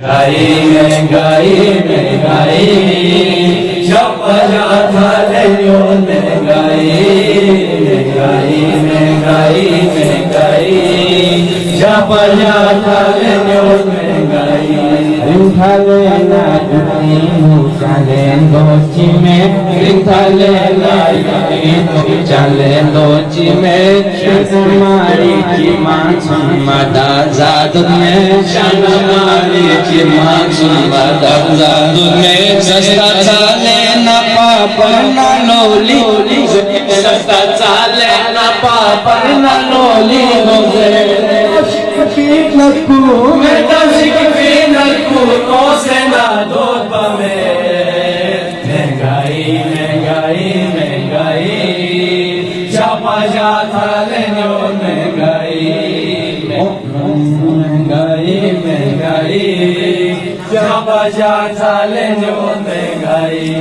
महंगाई महंगाई जब बजा था लेयो महंगाई महंगाई महंगाई महंगाई जब बजा था लेयो महंगाई रिंथालेना जुटी मुचाले लोची में रिंथालेना जुटी मुचाले लोची में शनमारी की मासूम मदा जादू में शनमारी की मासूम मदा जादू में सस्ता चाले ना पापा ना लोली सस्ता चाले ना पापा ना लोली नकू मैं तसिक भी नकू तो से ना दो पमे महंगाई महंगाई महंगाई छापा जाता लेने महंगाई महंगाई महंगाई छापा जाता लेने महंगाई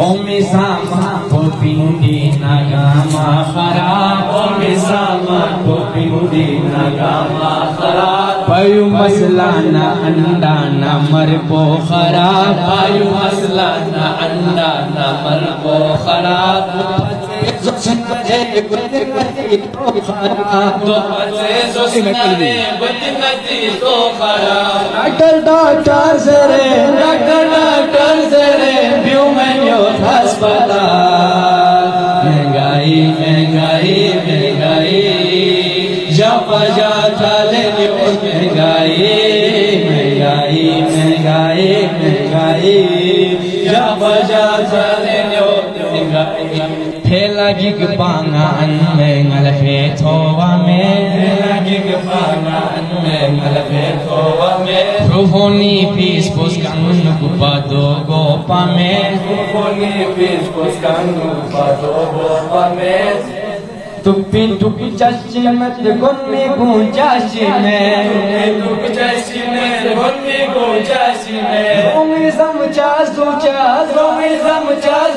ओमी सामा को पिंडी नगामा खराब ओमी सामा को पिंडी नगामा खराब पायु मसला ना अंडा ना मरबो खराब पायु मसला ना अंडा ना मरबो खराब डॉक्टर से रे व्यू में यो अस्पताल महंगाई महंगाई महंगाई जब जाता लेने महंगाई महंगाई महंगाई महंगाई जब जाता लेने महंगाई ठेला गिग पांगान में गलफे थोवा में ठेला गिग पांगान में गलफे थोवा में प्रोफोनी पीस पुस्कान गुपा दो गोपा में प्रोफोनी पीस पुस्कान गुपा दो गोपा में तुपी तुपी चाची में गुन्नी गुंजाशी में तुपी चाची में गुन्नी गुंजाशी में उंगली समचास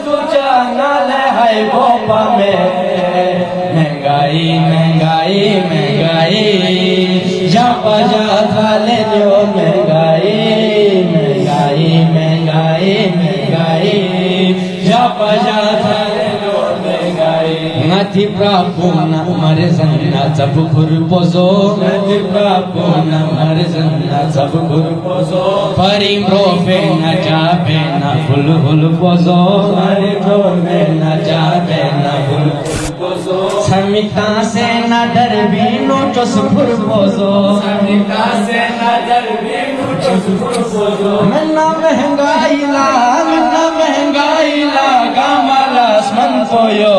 दूचा नाले है गोपा में महंगाई महंगाई महंगाई जब जाता ले जो महंगाई महंगाई महंगाई महंगाई जब जाता ले जो महंगाई ngati prabuna marzanna zabur pozo ngati prabuna marzanna zabur pozo parim robe na jabe na hul pozo parim robe na jabe na hul pozo samita se na darbino chosfur pozo samita se na darbino chosfur pozo menna महंगाई la gamalas man poyo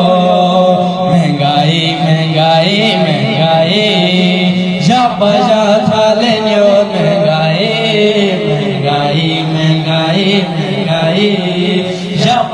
महंगाई महंगाई महंगाई जब जाता लेने महंगाई महंगाई महंगाई महंगाई जब